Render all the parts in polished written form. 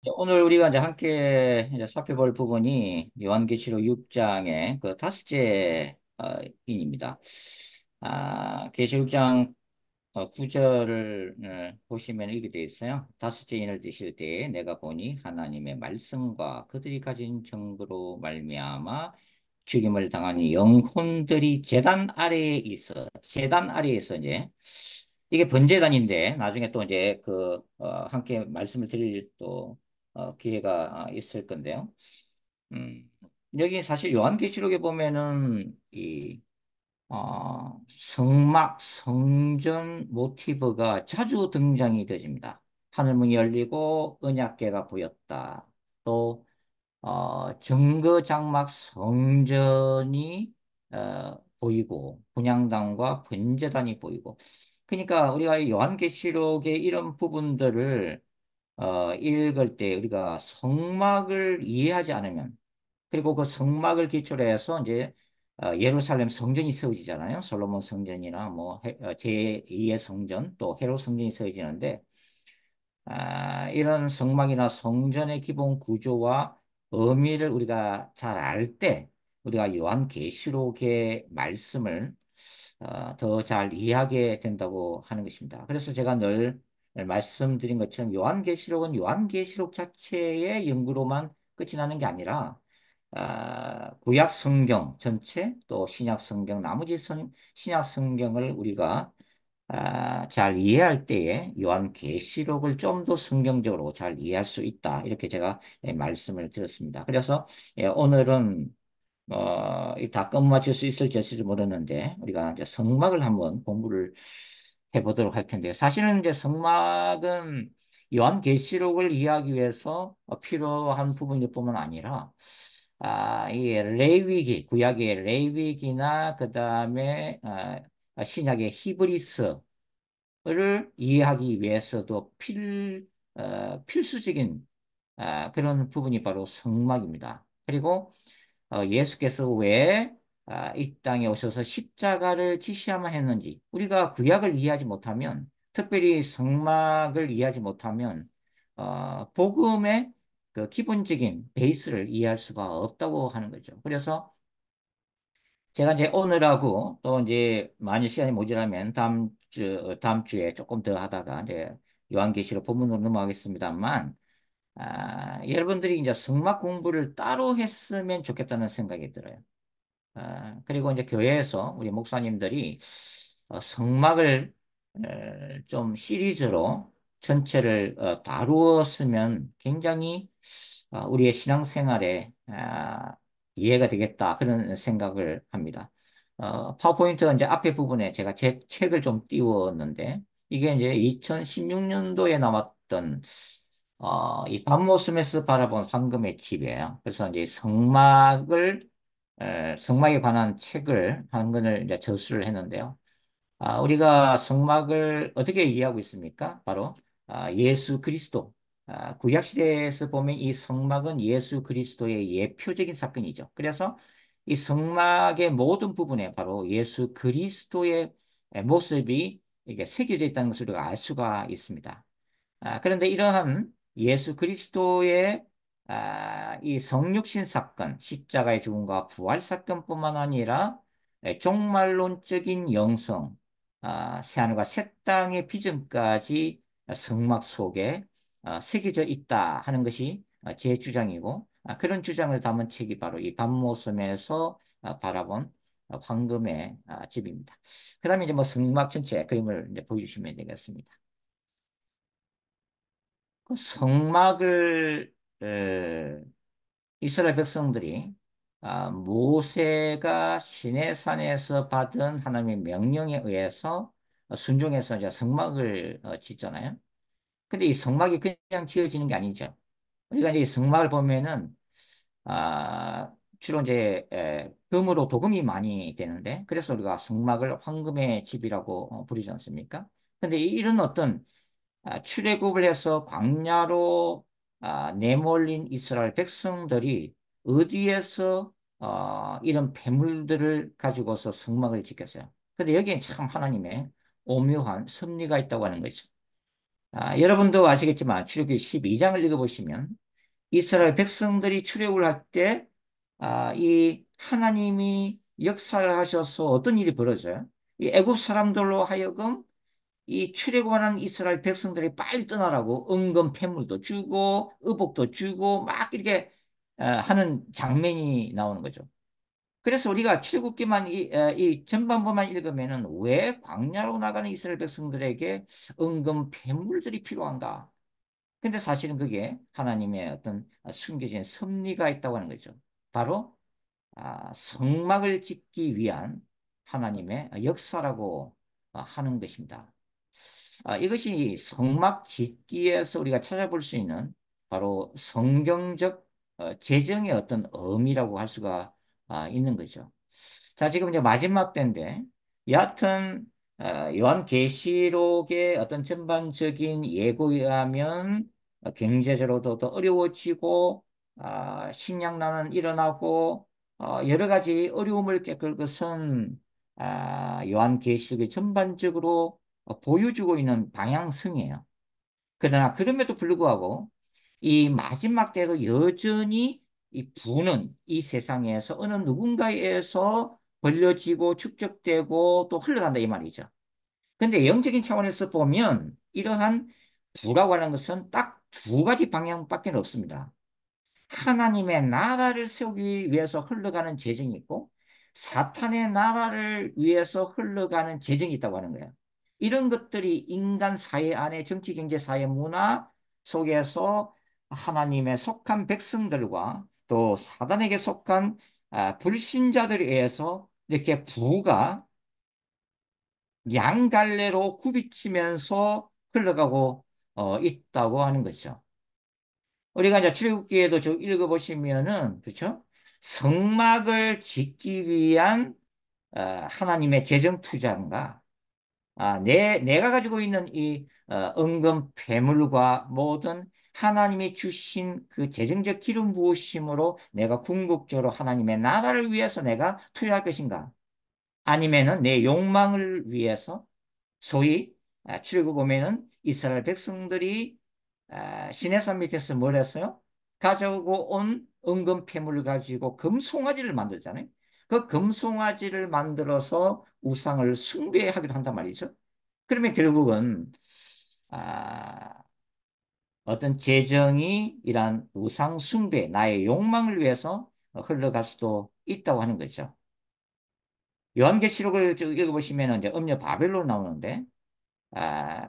오늘 우리가 이제 함께 이제 살펴볼 부분이 요한계시록 6장의 그 다섯째 인입니다. 계시록 6장 9절을 보시면 이렇게 되어 있어요. 다섯째 인을 드실 때에 내가 보니 하나님의 말씀과 그들이 가진 정보로 말미암아 죽임을 당한 영혼들이 재단 아래에서 이제 이게 번제단인데 나중에 또 이제 함께 말씀을 드릴 또 기회가 있을 건데요. 음, 여기 사실 요한계시록에 보면은 성막, 성전 모티브가 자주 등장이 되집니다. 하늘문이 열리고 언약궤가 보였다. 또 정거장막 성전이 보이고 분향단과 번제단이 보이고 그러니까 우리가 요한계시록의 이런 부분들을 읽을 때 우리가 성막을 이해하지 않으면 그리고 그 성막을 기초로 해서 이제 예루살렘 성전이 세워지잖아요. 솔로몬 성전이나 뭐 제2의 성전 또 헤롯 성전이 세워지는데 이런 성막이나 성전의 기본 구조와 의미를 우리가 잘 알 때 우리가 요한계시록의 말씀을 더 잘 이해하게 된다고 하는 것입니다. 그래서 제가 늘 말씀드린 것처럼 요한계시록은 요한계시록 자체의 연구로만 끝이 나는 게 아니라 구약 성경 전체 또 신약 성경 나머지 신약 성경을 우리가 잘 이해할 때에 요한계시록을 좀 더 성경적으로 잘 이해할 수 있다. 이렇게 제가 말씀을 드렸습니다. 그래서 오늘은 이다 끝마칠 수 있을지 없을지 모르는데 우리가 이제 성막을 한번 공부를 해보도록 할 텐데 사실은 이제 성막은 요한계시록을 이해하기 위해서 필요한 부분일 뿐만 아니라 이 레위기 구약의 레위기나 그 다음에 신약의 히브리서 를 이해하기 위해서도 필수적인 그런 부분이 바로 성막입니다. 그리고 예수께서 왜 이 땅에 오셔서 십자가를 지시야만 했는지 우리가 구약을 이해하지 못하면 특별히 성막을 이해하지 못하면 복음의 그 기본적인 베이스를 이해할 수가 없다고 하는 거죠. 그래서 제가 이제 오늘하고 또 이제 만일 시간이 모자라면 다음 주에 조금 더 하다가 이제 요한계시록 본문으로 넘어가겠습니다만, 여러분들이 이제 성막 공부를 따로 했으면 좋겠다는 생각이 들어요. 그리고 이제 교회에서 우리 목사님들이 성막을 좀 시리즈로 전체를 다루었으면 굉장히 우리의 신앙생활에 이해가 되겠다 그런 생각을 합니다. 파워포인트 이제 앞에 부분에 제가 제 책을 좀 띄웠는데 이게 이제 2016년도에 나왔던 이 밤모스에서 바라본 황금의 집이에요. 그래서 이제 성막에 관한 책을 한 권을 이제 저술을 했는데요. 우리가 성막을 어떻게 이해하고 있습니까? 바로 예수 그리스도. 구약 시대에서 보면 이 성막은 예수 그리스도의 예표적인 사건이죠. 그래서 이 성막의 모든 부분에 바로 예수 그리스도의 모습이 이게 새겨져 있다는 것을 우리가 알 수가 있습니다. 그런데 이러한 예수 그리스도의 이 성육신 사건, 십자가의 죽음과 부활 사건뿐만 아니라 종말론적인 영성, 새하늘과 새 땅의 비전까지 성막 속에 새겨져 있다 하는 것이 제 주장이고 그런 주장을 담은 책이 바로 이 밤모섬에서 바라본 황금의 집입니다. 그 다음에 이제 뭐 성막 전체 그림을 이제 보여주시면 되겠습니다. 그 성막을 이스라엘 백성들이 모세가 시내산에서 받은 하나님의 명령에 의해서 순종해서 이제 성막을 짓잖아요. 근데 이 성막이 그냥 지어지는 게 아니죠. 우리가 이제 이 성막을 보면은 주로 이제 금으로 도금이 많이 되는데 그래서 우리가 성막을 황금의 집이라고 부르지 않습니까? 근데 이런 어떤 출애굽을 해서 광야로 내몰린 이스라엘 백성들이 어디에서 이런 폐물들을 가지고서 성막을 짓겠어요. 근데 여기에 참 하나님의 오묘한 섭리가 있다고 하는 거죠. 여러분도 아시겠지만 출애굽기 12장을 읽어보시면 이스라엘 백성들이 출애굽을 할 때, 이 하나님이 역사를 하셔서 어떤 일이 벌어져요? 이 애굽 사람들로 하여금 이 출애굽하는 이스라엘 백성들이 빨리 떠나라고 은금 패물도 주고 의복도 주고 막 이렇게 하는 장면이 나오는 거죠. 그래서 우리가 출애굽기만 이 전반부만 읽으면은 왜 광야로 나가는 이스라엘 백성들에게 은금 패물들이 필요한가? 근데 사실은 그게 하나님의 어떤 숨겨진 섭리가 있다고 하는 거죠. 바로 성막을 짓기 위한 하나님의 역사라고 하는 것입니다. 이것이 성막 짓기에서 우리가 찾아볼 수 있는 바로 성경적 재정의 어떤 의미라고 할 수가 있는 거죠. 자, 지금 이제 마지막 때인데, 여하튼, 요한계시록의 어떤 전반적인 예고에 의하면 경제적으로도 더 어려워지고, 식량난은 일어나고, 여러 가지 어려움을 겪을 것은 요한계시록이 전반적으로 보여주고 있는 방향성이에요. 그러나 그럼에도 불구하고 이 마지막 때도 여전히 이 부는 이 세상에서 어느 누군가에 의해서 벌려지고 축적되고 또 흘러간다 이 말이죠. 근데 영적인 차원에서 보면 이러한 부라고 하는 것은 딱 두 가지 방향밖에 없습니다. 하나님의 나라를 세우기 위해서 흘러가는 재정이 있고 사탄의 나라를 위해서 흘러가는 재정이 있다고 하는 거예요. 이런 것들이 인간 사회 안에 정치, 경제, 사회, 문화 속에서 하나님의 속한 백성들과 또 사단에게 속한 불신자들에 의해서 이렇게 부가 양갈래로 굽이치면서 흘러가고 있다고 하는 거죠. 우리가 이제 출애굽기에도 좀 읽어보시면은, 그렇죠? 성막을 짓기 위한 하나님의 재정 투자인가? 내가 가지고 있는 이 은금 패물과 모든 하나님이 주신 그 재정적 기름 부으심으로 내가 궁극적으로 하나님의 나라를 위해서 내가 투자할 것인가? 아니면은 내 욕망을 위해서 소위 출애굽 보면은 이스라엘 백성들이 시내산 밑에서 뭘 했어요? 가져오고 온 은금 패물을 가지고 금송아지를 만들잖아요. 그 금송아지를 만들어서 우상을 숭배하기도 한단 말이죠. 그러면 결국은 아, 어떤 재정이 이러한 우상 숭배, 나의 욕망을 위해서 흘러갈 수도 있다고 하는 거죠. 요한계시록을 읽어보시면 이제 음녀 바벨론 나오는데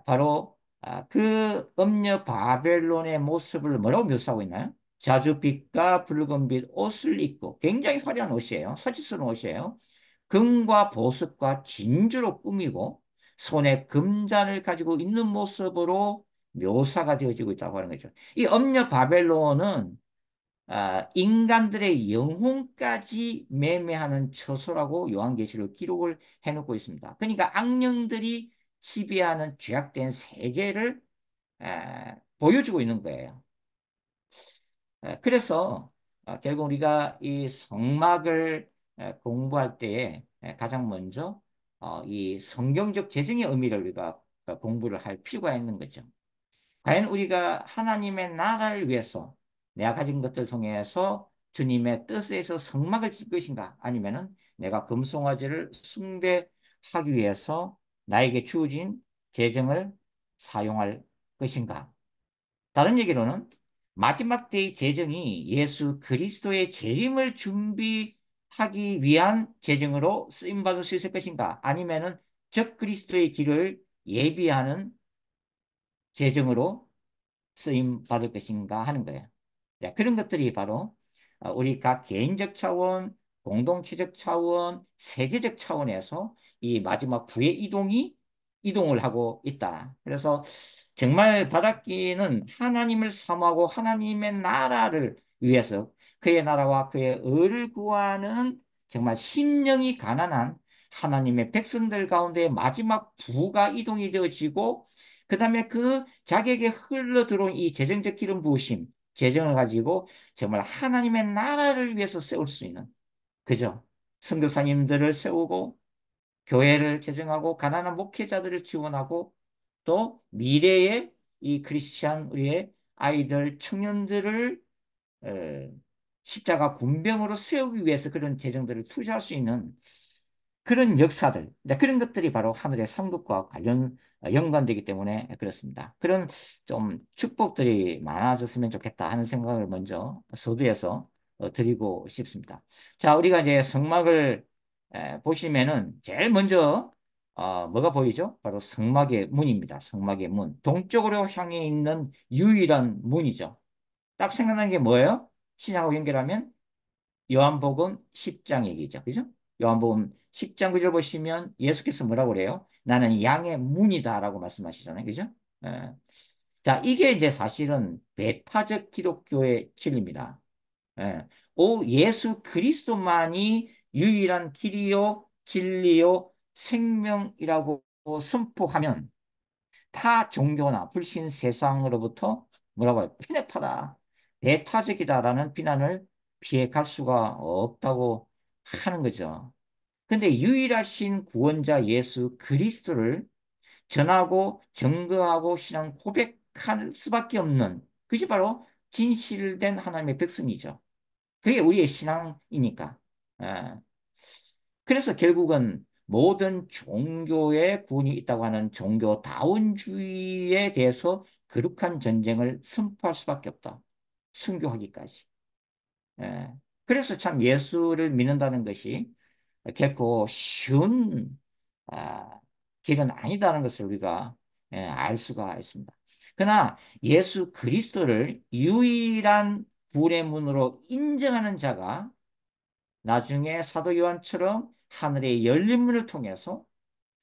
바로 그 음녀 바벨론의 모습을 뭐라고 묘사하고 있나요? 자주빛과 붉은빛 옷을 입고 굉장히 화려한 옷이에요. 서치스러운 옷이에요. 금과 보석과 진주로 꾸미고 손에 금잔을 가지고 있는 모습으로 묘사가 되어지고 있다고 하는 거죠. 이 음녀 바벨론은 인간들의 영혼까지 매매하는 처소라고 요한계시록 기록을 해놓고 있습니다. 그러니까 악령들이 지배하는 죄악된 세계를 보여주고 있는 거예요. 그래서 결국 우리가 이 성막을 공부할 때에 가장 먼저 이 성경적 재정의 의미를 우리가 공부를 할 필요가 있는 거죠. 과연 우리가 하나님의 나라를 위해서 내가 가진 것들 통해서 주님의 뜻에서 성막을 질 것인가? 아니면은 내가 금송아지를 숭배하기 위해서 나에게 주어진 재정을 사용할 것인가? 다른 얘기로는 마지막 때의 재정이 예수 그리스도의 재림을 준비하기 위한 재정으로 쓰임받을 수 있을 것인가? 아니면은 적 그리스도의 길을 예비하는 재정으로 쓰임 받을 것인가 하는 거예요. 자, 그런 것들이 바로 우리 각 개인적 차원, 공동체적 차원, 세계적 차원에서 이 마지막 부의 이동을 하고 있다. 그래서 정말 바라기는 하나님을 사모하고 하나님의 나라를 위해서 그의 나라와 그의 의를 구하는 정말 심령이 가난한 하나님의 백성들 가운데 마지막 부가 이동이 되어지고 그 다음에 그 자기에게 흘러 들어온 이 재정적 기름 부으심, 재정을 가지고 정말 하나님의 나라를 위해서 세울 수 있는, 그죠? 선교사님들을 세우고, 교회를 재정하고, 가난한 목회자들을 지원하고, 또 미래에 이 크리스찬 우리의 아이들, 청년들을 에, 십자가 군병으로 세우기 위해서 그런 재정들을 투자할 수 있는 그런 역사들, 이제 그런 것들이 바로 하늘의 상급과 관련 연관되기 때문에 그렇습니다. 그런 좀 축복들이 많아졌으면 좋겠다 하는 생각을 먼저 서두에서 드리고 싶습니다. 자, 우리가 이제 성막을 보시면은 제일 먼저 뭐가 보이죠? 바로 성막의 문입니다. 성막의 문. 동쪽으로 향해 있는 유일한 문이죠. 딱 생각나는 게 뭐예요? 신약하고 연결하면 요한복음 10장 얘기죠. 그죠? 요한복음 10장 구절 보시면 예수께서 뭐라고 그래요? 나는 양의 문이다라고 말씀하시잖아요. 그죠? 예. 자, 이게 이제 사실은 배타적 기독교의 진리입니다. 예. 오, 예수 그리스도만이 유일한 길이요, 진리요, 생명이라고 선포하면 타 종교나 불신 세상으로부터 뭐라고 해요? 편협하다, 배타적이다라는 비난을 피해 갈 수가 없다고 하는 거죠. 근데 유일하신 구원자 예수 그리스도를 전하고 증거하고 신앙 고백할 수밖에 없는 그것이 바로 진실된 하나님의 백성이죠. 그게 우리의 신앙이니까. 예. 그래서 결국은 모든 종교의 구원이 있다고 하는 종교다원주의에 대해서 거룩한 전쟁을 선포할 수밖에 없다. 순교하기까지. 예. 그래서 참 예수를 믿는다는 것이 결코 쉬운 아, 길은 아니다는 것을 우리가 알 수가 있습니다. 그러나 예수 그리스도를 유일한 구원의 문으로 인정하는 자가 나중에 사도 요한처럼 하늘의 열린 문을 통해서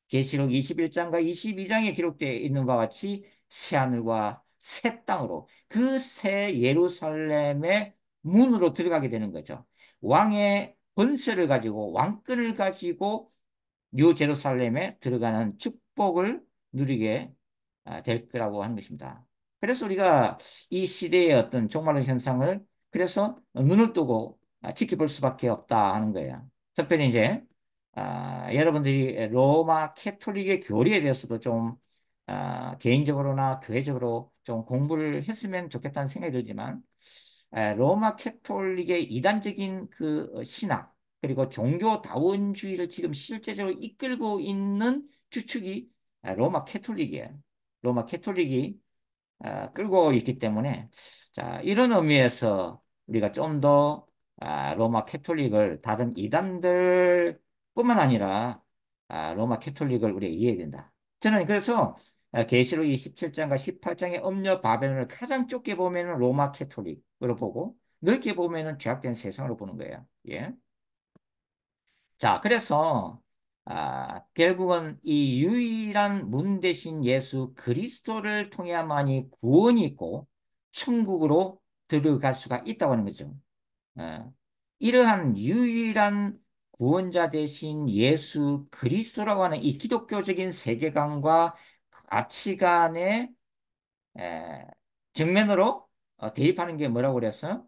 계시록 21장과 22장에 기록되어 있는 바와 같이 새하늘과 새 땅으로 그 새 예루살렘의 문으로 들어가게 되는 거죠. 왕의 권세를 가지고 왕권을 가지고 뉴 제루살렘에 들어가는 축복을 누리게 될 거라고 하는 것입니다. 그래서 우리가 이 시대의 어떤 종말론 현상을 그래서 눈을 뜨고 지켜볼 수밖에 없다 하는 거예요. 특별히 이제 여러분들이 로마 캐톨릭의 교리에 대해서도 좀 개인적으로나 교회적으로 좀 공부를 했으면 좋겠다는 생각이 들지만 로마 캐톨릭의 이단적인 그 신학 그리고 종교다원주의를 지금 실제적으로 이끌고 있는 주축이 로마 캐톨릭이에요. 로마 캐톨릭이 끌고 있기 때문에 자 이런 의미에서 우리가 좀 더 로마 캐톨릭을 다른 이단들뿐만 아니라 로마 캐톨릭을 우리가 이해해야 된다. 저는 그래서 계시록 27장과 18장의 음녀 바벨론을 가장 좁게 보면은 로마 캐톨릭으로 보고 넓게 보면은 죄악된 세상으로 보는 거예요. 예. 자, 그래서 결국은 이 유일한 문 대신 예수 그리스도를 통해야만이 구원이 있고 천국으로 들어갈 수가 있다고 하는 거죠. 어, 이러한 유일한 구원자 대신 예수 그리스도라고 하는 이 기독교적인 세계관과 가치관의 에, 정면으로 대입하는 게 뭐라고 그랬어요?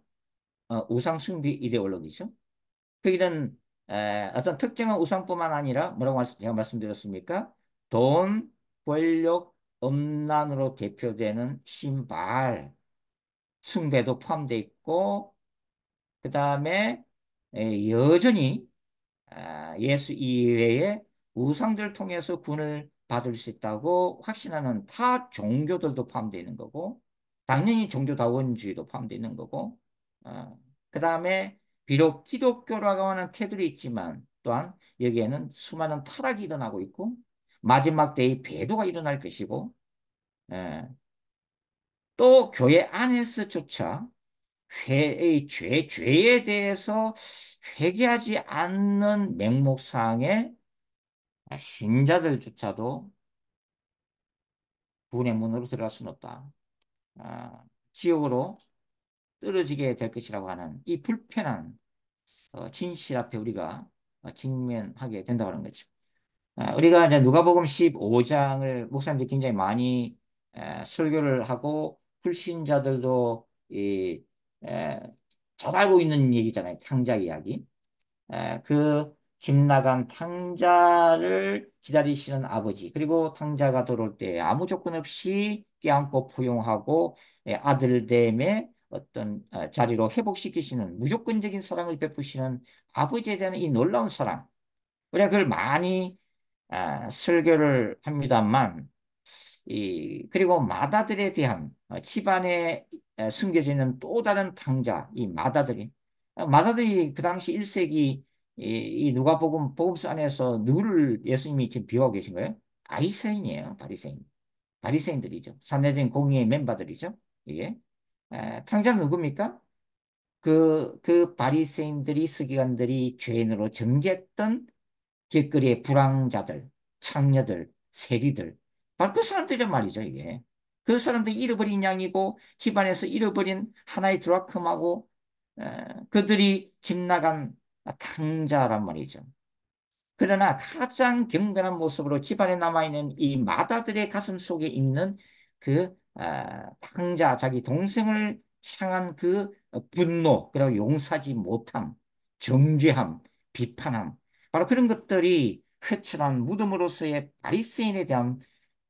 우상 숭배 이데올로기죠. 그 이런 어떤 특정한 우상뿐만 아니라 뭐라고 제가 말씀드렸습니까? 돈, 권력, 음란으로 대표되는 신발, 숭배도 포함되어 있고 그 다음에 여전히 예수 이외에 우상들을 통해서 구원을 받을 수 있다고 확신하는 타 종교들도 포함되어 있는 거고 당연히 종교다원주의도 포함되어 있는 거고 그 다음에 비록 기독교라고 하는 테두리 있지만 또한 여기에는 수많은 타락이 일어나고 있고 마지막 때의 배도가 일어날 것이고 예, 또 교회 안에서조차 죄에 대해서 회개하지 않는 맹목상의 신자들조차도 구원의 문으로 들어갈 수는 없다. 지옥으로 떨어지게 될 것이라고 하는 이 불편한 진실 앞에 우리가 직면하게 된다고 하는 거죠. 우리가 이제 누가복음 15장을 목사님들이 굉장히 많이 설교를 하고 불신자들도 에, 잘 알고 있는 얘기잖아요. 탕자 이야기. 그 집 나간 탕자를 기다리시는 아버지 그리고 탕자가 돌아올 때 아무 조건 없이 껴안고 포용하고 아들됨의 어떤 자리로 회복시키시는 무조건적인 사랑을 베푸시는 아버지에 대한 이 놀라운 사랑. 우리가 그걸 많이 설교를 합니다만 그리고 마다들에 대한 집안에 숨겨져 있는 또 다른 탕자, 이 마다들이 마다들이 그 당시 1세기 이 누가복음 복음서 안에서 누구를 예수님이 지금 비유하고 계신 거예요? 바리새인이에요. 바리새인. 바리새인들이죠. 산헤드린 공의의 멤버들이죠. 이게 탕자는 누굽니까? 그 바리새인들이 서기관들이 죄인으로 정죄했던 길거리의 불황자들, 창녀들, 세리들, 바로 그 사람들이란 말이죠, 이게. 그 사람들이 잃어버린 양이고 집안에서 잃어버린 하나의 드라크마고 그들이 집 나간 탕자란 말이죠. 그러나 가장 경건한 모습으로 집안에 남아있는 이 마다들의 가슴 속에 있는 그 탕자, 자기 동생을 향한 그 분노, 그리고 용서하지 못함, 정죄함, 비판함, 바로 그런 것들이 회칠한 무덤으로서의 바리새인에 대한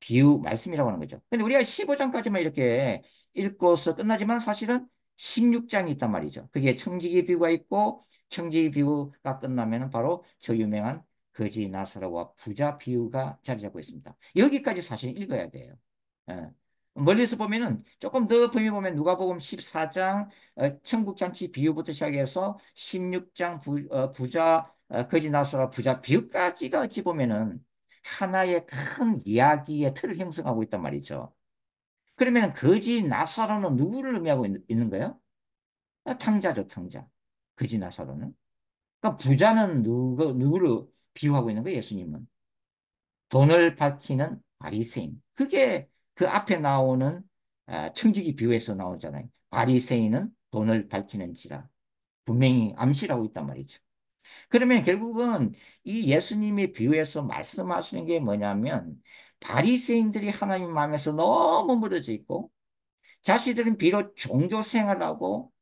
비유 말씀이라고 하는 거죠. 근데 우리가 15장까지만 이렇게 읽고서 끝나지만 사실은 16장이 있단 말이죠. 그게 청지기 비유가 있고 청지기 비유가 끝나면 바로 저 유명한 거지 나사로와 부자 비유가 자리 잡고 있습니다. 여기까지 사실 읽어야 돼요. 예. 멀리서 보면은 조금 더 범위 보면 누가복음 14장 천국잔치 비유부터 시작해서 16장 부자 거지 나사로와 부자 비유까지가 어찌 보면은 하나의 큰 이야기의 틀을 형성하고 있단 말이죠. 그러면 거지 나사로는 누구를 의미하고 있는 거예요? 탕자죠, 탕자. 거지 나사로는. 그러니까 부자는 누구를 비유하고 있는 거예요, 예수님은? 돈을 밝히는 바리새인. 그게 그 앞에 나오는 청지기 비유에서 나오잖아요. 바리새인은 돈을 밝히는지라. 분명히 암시라고 있단 말이죠. 그러면 결국은 이 예수님의 비유에서 말씀하시는 게 뭐냐면 바리새인들이 하나님 마음에서 너무 멀어져 있고 자신들은 비록 종교 생활하고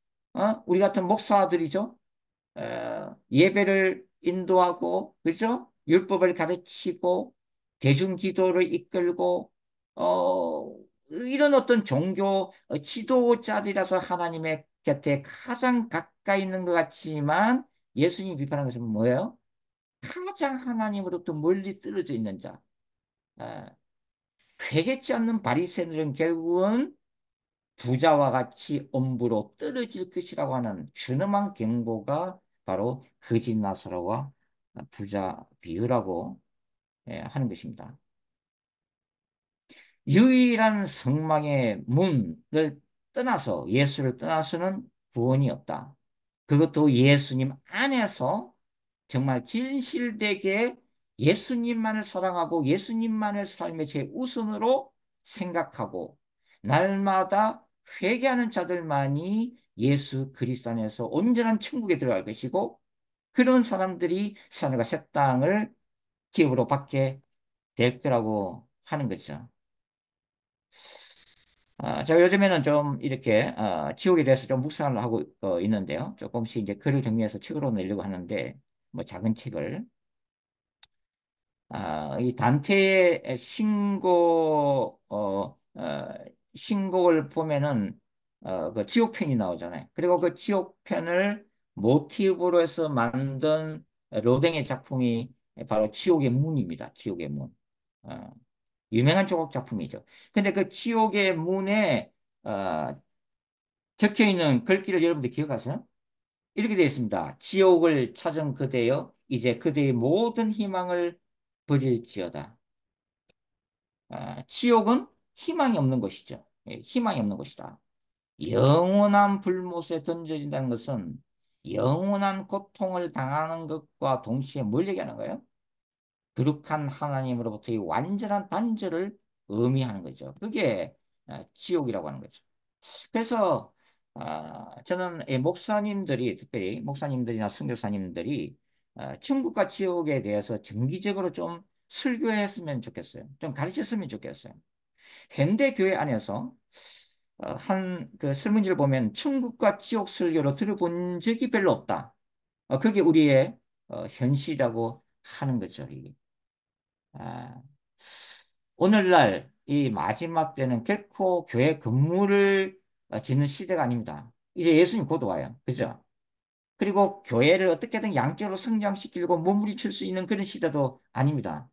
우리 같은 목사들이죠. 예배를 인도하고 그죠? 율법을 가르치고 대중 기도를 이끌고 이런 어떤 종교 지도자들이라서 하나님의 곁에 가장 가까이 있는 것 같지만 예수님이 비판하는 것은 뭐예요? 가장 하나님으로부터 멀리 떨어져 있는 자. 어, 회개치 않는 바리새인들은 결국은 부자와 같이 엄부로 떨어질 것이라고 하는 준엄한 경고가 바로 거짓 나사로와 부자 비유라고 하는 것입니다. 유일한 성망의 문을 떠나서 예수를 떠나서는 구원이 없다. 그것도 예수님 안에서 정말 진실되게 예수님만을 사랑하고 예수님만을 삶의 최우선으로 생각하고 날마다 회개하는 자들만이 예수 그리스도 안에서 온전한 천국에 들어갈 것이고 그런 사람들이 하늘과 새 땅을 기업으로 받게 될 거라고 하는 거죠. 제가 요즘에는 좀 이렇게 지옥에 대해서 좀 묵상을 하고 있는데요. 조금씩 이제 글을 정리해서 책으로 내려고 하는데 뭐 작은 책을 이 단테의 신곡을 보면은 그 지옥편이 나오잖아요. 그리고 그 지옥편을 모티브로 해서 만든 로댕의 작품이 바로 지옥의 문입니다. 지옥의 문. 어, 유명한 조각 작품이죠. 근데 그 지옥의 문에 적혀 있는 글귀를 여러분들 기억하세요? 이렇게 되어 있습니다. 지옥을 찾은 그대여 이제 그대의 모든 희망을 버릴지어다. 지옥은 희망이 없는 것이죠. 희망이 없는 것이다. 영원한 불못에 던져진다는 것은 영원한 고통을 당하는 것과 동시에 뭘 얘기하는 거예요? 거룩한 하나님으로부터의 완전한 단절을 의미하는 거죠. 그게 지옥이라고 하는 거죠. 그래서 저는 이 목사님들이 특별히 목사님들이나 선교사님들이 천국과 지옥에 대해서 정기적으로 좀 설교했으면 좋겠어요. 좀 가르쳤으면 좋겠어요. 현대 교회 안에서 한 그 설문지를 보면 천국과 지옥 설교로 들어본 적이 별로 없다. 그게 우리의 현실이라고 하는 거죠. 이게. 아, 오늘날 이 마지막 때는 결코 교회 건물을 짓는 시대가 아닙니다. 이제 예수님 곧 와요. 그죠? 그리고 교회를 어떻게든 양적으로 성장시키고 몸부림칠 수 있는 그런 시대도 아닙니다.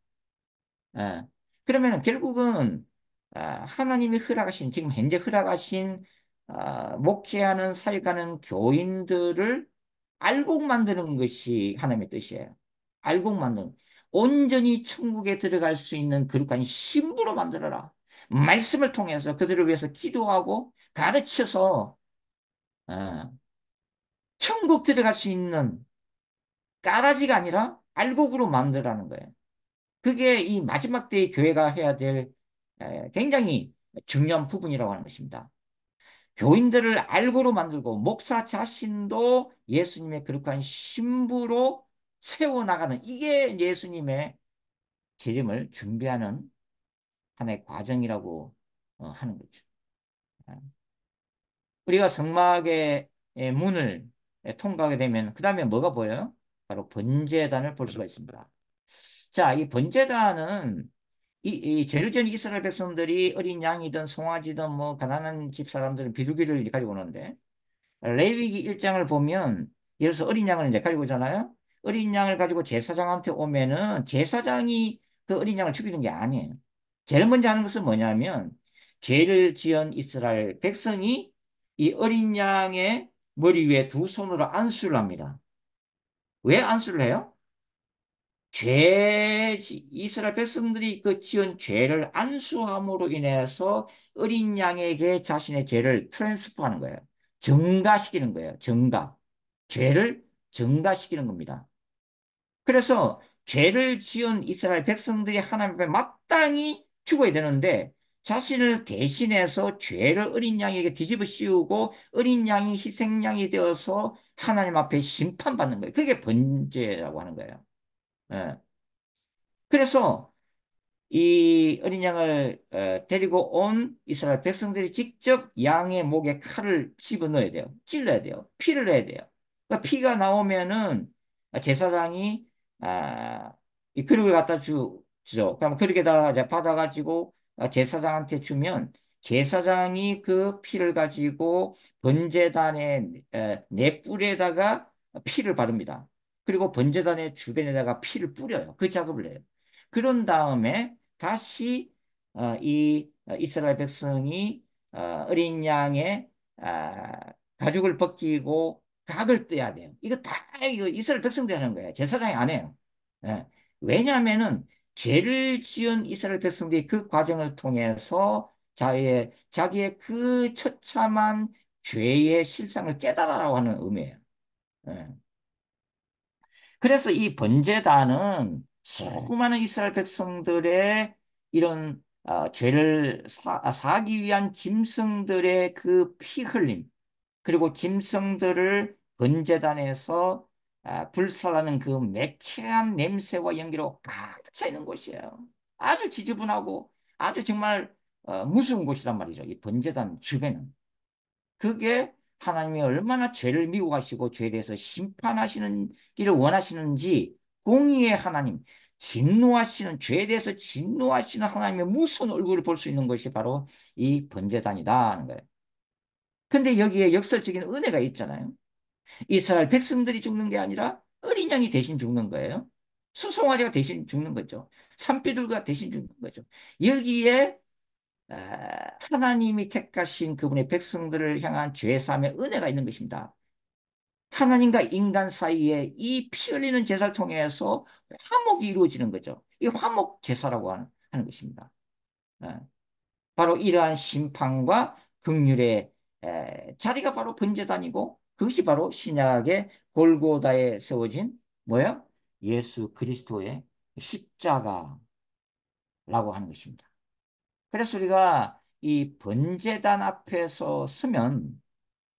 예. 그러면 결국은 하나님이 허락하신 지금 현재 허락하신 목회하는 사역하는 교인들을 알곡 만드는 것이 하나님의 뜻이에요. 알곡 만드는 온전히 천국에 들어갈 수 있는 그릇한 신부로 만들어라. 말씀을 통해서 그들을 위해서 기도하고 가르쳐서 어, 천국 들어갈 수 있는 까라지가 아니라 알곡으로 만들라는 거예요. 그게 이 마지막 때의 교회가 해야 될 굉장히 중요한 부분이라고 하는 것입니다. 교인들을 알고로 만들고 목사 자신도 예수님의 거룩한 신부로 세워나가는 이게 예수님의 재림을 준비하는 하나의 과정이라고 하는 거죠. 어. 우리가 성막의 문을 통과하게 되면 그 다음에 뭐가 보여요? 바로 번제단을 볼 수가 있습니다. 자, 이 번제단은 이 죄를 지은 이스라엘 백성들이 어린 양이든 송아지든 뭐 가난한 집 사람들은 비둘기를 가지고 오는데 레위기 1장을 보면 예를 들어서 어린 양을 이제 가지고 오잖아요. 어린 양을 가지고 제사장한테 오면은 제사장이 그 어린 양을 죽이는 게 아니에요. 제일 먼저 하는 것은 뭐냐면 죄를 지은 이스라엘 백성이 이 어린 양의 머리 위에 두 손으로 안수를 합니다. 왜 안수를 해요? 이스라엘 백성들이 그 지은 죄를 안수함으로 인해서 어린 양에게 자신의 죄를 트랜스퍼하는 거예요. 증가시키는 거예요. 증가. 죄를 증가시키는 겁니다. 그래서 죄를 지은 이스라엘 백성들이 하나님 앞에 마땅히 죽어야 되는데 자신을 대신해서 죄를 어린 양에게 뒤집어 씌우고 어린 양이 희생양이 되어서 하나님 앞에 심판받는 거예요. 그게 번제라고 하는 거예요. 예. 그래서 이 어린 양을 데리고 온 이스라엘 백성들이 직접 양의 목에 칼을 집어넣어야 돼요. 찔러야 돼요. 피를 내야 돼요. 그러니까 피가 나오면은 제사장이 이 그릇을 갖다 주죠. 그럼 그릇에다가 이제 받아가지고 제사장한테 주면 제사장이 그 피를 가지고 번제단의 네 뿔에다가 피를 바릅니다. 그리고 번제단의 주변에다가 피를 뿌려요. 그 작업을 해요. 그런 다음에 다시 이 이스라엘 백성이 어린 양의 가죽을 벗기고 각을 떼야 돼요. 이거 다 이거 이스라엘 백성들이 하는 거예요. 제사장이 안 해요. 예. 왜냐하면은 죄를 지은 이스라엘 백성들이 그 과정을 통해서 자기의 그 처참한 죄의 실상을 깨달아라고 하는 의미예요. 예. 그래서 이 번제단은 수많은 이스라엘 백성들의 이런 죄를 사기 위한 짐승들의 그 피 흘림, 그리고 짐승들을 번제단에서 불살라는 그 매캐한 냄새와 연기로 가득 차 있는 곳이에요. 아주 지저분하고 아주 정말 무서운 곳이란 말이죠. 이 번제단 주변은. 그게 하나님이 얼마나 죄를 미워하시고 죄에 대해서 심판하시는 길을 원하시는지 공의의 하나님, 진노하시는 죄에 대해서 진노하시는 하나님의 무서운 얼굴을 볼 수 있는 것이 바로 이 번제단이다 하는 거예요. 근데 여기에 역설적인 은혜가 있잖아요. 이스라엘 백성들이 죽는 게 아니라 어린 양이 대신 죽는 거예요. 수송아지가 대신 죽는 거죠. 산비둘기가 대신 죽는 거죠. 여기에 하나님이 택하신 그분의 백성들을 향한 죄사함의 은혜가 있는 것입니다. 하나님과 인간 사이에 이 피 흘리는 제사를 통해서 화목이 이루어지는 거죠. 이 화목 제사라고 하는 것입니다. 예. 바로 이러한 심판과 긍휼의 자리가 바로 번제단이고 그것이 바로 신약의 골고다에 세워진 뭐야? 예수 그리스도의 십자가라고 하는 것입니다. 그래서 우리가 이 번제단 앞에서 서면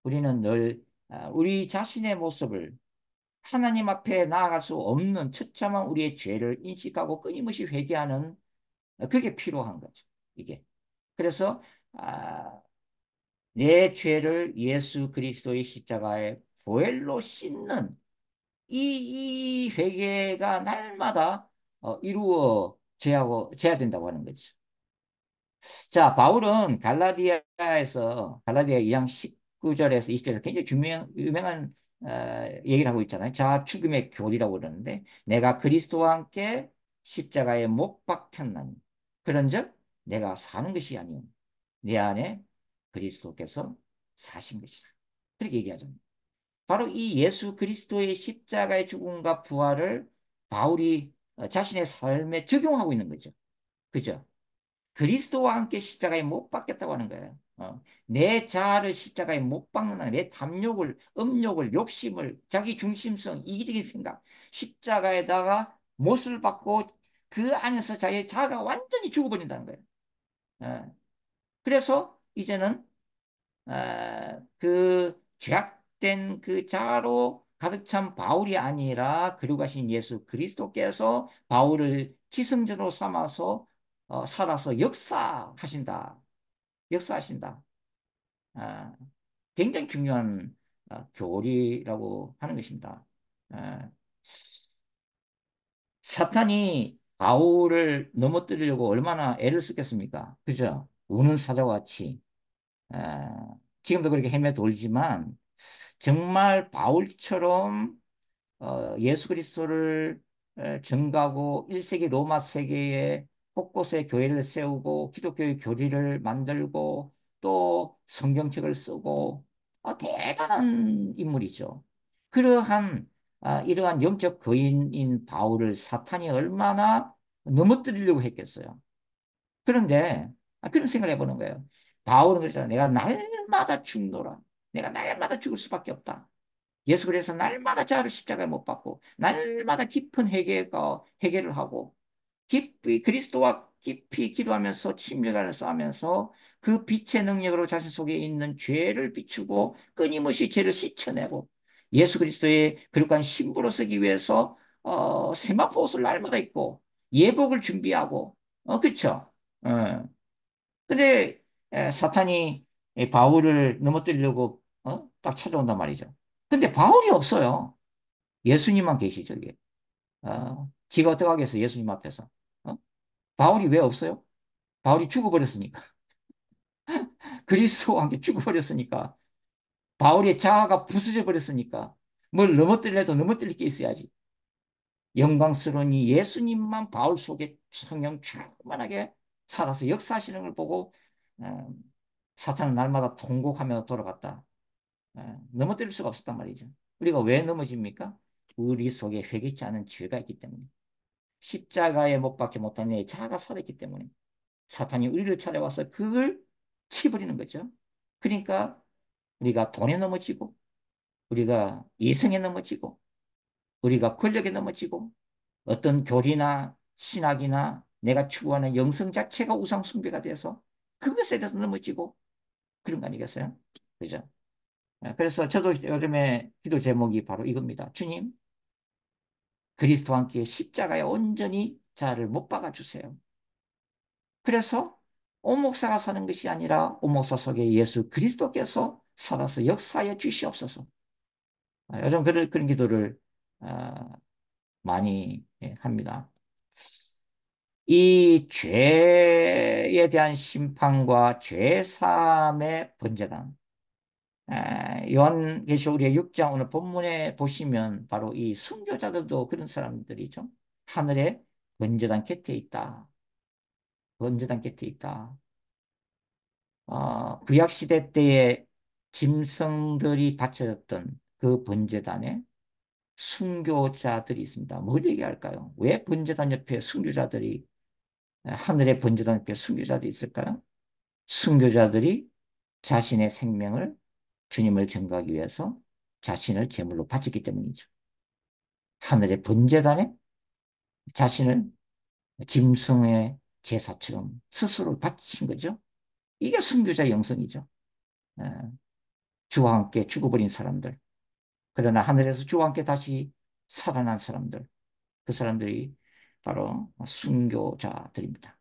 우리는 늘 우리 자신의 모습을 하나님 앞에 나아갈 수 없는 처참한 우리의 죄를 인식하고 끊임없이 회개하는 그게 필요한 거죠. 이게. 그래서 아, 내 죄를 예수 그리스도의 십자가에 보혈로 씻는 이 회개가 날마다 이루어져야 된다고 하는 거죠. 자, 바울은 갈라디아 2장 19절에서 20절에서 굉장히 유명한 얘기를 하고 있잖아요. 자, 죽음의 교리라고 그러는데 내가 그리스도와 함께 십자가에 못 박혔나니 그런즉 내가 사는 것이 아니요 내 안에 그리스도께서 사신 것이라. 그렇게 얘기하잖아요. 바로 이 예수 그리스도의 십자가의 죽음과 부활을 바울이 자신의 삶에 적용하고 있는 거죠. 그죠? 그리스도와 함께 십자가에 못 박겠다고 하는 거예요. 내 자아를 십자가에 못 박는다. 내 탐욕을, 음욕을, 욕심을, 자기 중심성, 이기적인 생각, 십자가에다가 못을 박고 그 안에서 자기의 자아가 완전히 죽어버린다는 거예요. 어, 그래서 이제는 그 죄악된 그 자로 가득 찬 바울이 아니라 그리고 가신 예수 그리스도께서 바울을 지성전으로 삼아서 살아서 역사하신다. 역사하신다. 아, 굉장히 중요한 교리라고 하는 것입니다. 아, 사탄이 바울을 넘어뜨리려고 얼마나 애를 쓰겠습니까? 그죠? 우는 사자와 같이. 아, 지금도 그렇게 헤매 돌지만 정말 바울처럼 예수 그리스도를 전가하고 1세기 로마 세계에 곳곳에 교회를 세우고 기독교의 교리를 만들고 또 성경책을 쓰고 대단한 인물이죠. 그러한 이러한 영적 거인인 바울을 사탄이 얼마나 넘어뜨리려고 했겠어요. 그런데 그런 생각을 해보는 거예요. 바울은 그랬잖아요. 내가 날마다 죽노라. 내가 날마다 죽을 수밖에 없다. 예수 그래서 날마다 자를 십자가에 못 박고 날마다 깊은 회개를 하고 깊이 그리스도와 깊이 기도하면서 친밀감을 쌓으면서 그 빛의 능력으로 자신 속에 있는 죄를 비추고 끊임없이 죄를 씻어내고 예수 그리스도의 거룩한 신부로 서기 위해서 세마포 옷을 날마다 입고 예복을 준비하고 그렇죠. 어. 근데 사탄이 바울을 넘어뜨리려고 딱 찾아온단 말이죠. 근데 바울이 없어요. 예수님만 계시죠, 이게. 지가 어떻게 하겠어, 예수님 앞에서. 어? 바울이 왜 없어요? 바울이 죽어버렸으니까. 그리스도와 함께 죽어버렸으니까. 바울의 자아가 부서져 버렸으니까. 뭘 넘어뜨리려도 넘어뜨릴 게 있어야지. 영광스러운 이 예수님만 바울 속에 성령 충만하게 살아서 역사하시는 걸 보고 어, 사탄은 날마다 통곡하며 돌아갔다. 넘어뜨릴 수가 없었단 말이죠. 우리가 왜 넘어집니까? 우리 속에 회개치 않은 죄가 있기 때문에. 십자가에 못 박지 못한 내 자아가 살아있기 때문에 사탄이 우리를 찾아와서 그걸 치버리는 거죠. 그러니까 우리가 돈에 넘어지고 우리가 이성에 넘어지고 우리가 권력에 넘어지고 어떤 교리나 신학이나 내가 추구하는 영성 자체가 우상 숭배가 돼서 그것에 대해서 넘어지고 그런 거 아니겠어요? 그죠? 그래서 저도 요즘에 기도 제목이 바로 이겁니다. 주님, 그리스도와 함께 십자가에 온전히 자를 못 박아 주세요. 그래서 오목사가 사는 것이 아니라 오목사 속에 예수 그리스도께서 살아서 역사에 주시옵소서. 요즘 그런 기도를 아, 많이 합니다. 이 죄에 대한 심판과 죄사함의 번제단. 요한계시록 우리가 6장 오늘 본문에 보시면 바로 이 순교자들도 그런 사람들이죠. 하늘에 번제단 곁에 있다. 번제단 곁에 있다. 구약시대 때에 짐승들이 바쳐졌던 그 번제단에 순교자들이 있습니다. 뭘 얘기할까요? 왜 번제단 옆에 순교자들이 하늘의 번제단 옆에 순교자들이 있을까요? 순교자들이 자신의 생명을 주님을 전가하기 위해서 자신을 제물로 바쳤기 때문이죠. 하늘의 번제단에 자신을 짐승의 제사처럼 스스로 바친 거죠. 이게 순교자의 영성이죠. 어, 주와 함께 죽어버린 사람들. 그러나 하늘에서 주와 함께 다시 살아난 사람들. 그 사람들이 바로 순교자들입니다.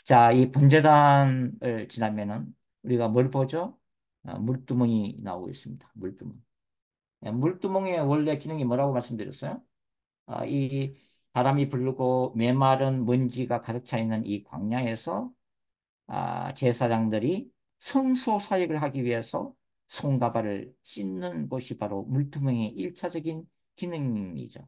자, 이 번제단을 지나면은 우리가 뭘 보죠? 물두멍이 나오고 있습니다. 물두멍. 물두멍의 원래 기능이 뭐라고 말씀드렸어요? 이 바람이 불고 메마른 먼지가 가득 차 있는 이 광야에서 제사장들이 성소 사역을 하기 위해서 손과 발을 씻는 곳이 바로 물두멍의 일차적인 기능이죠.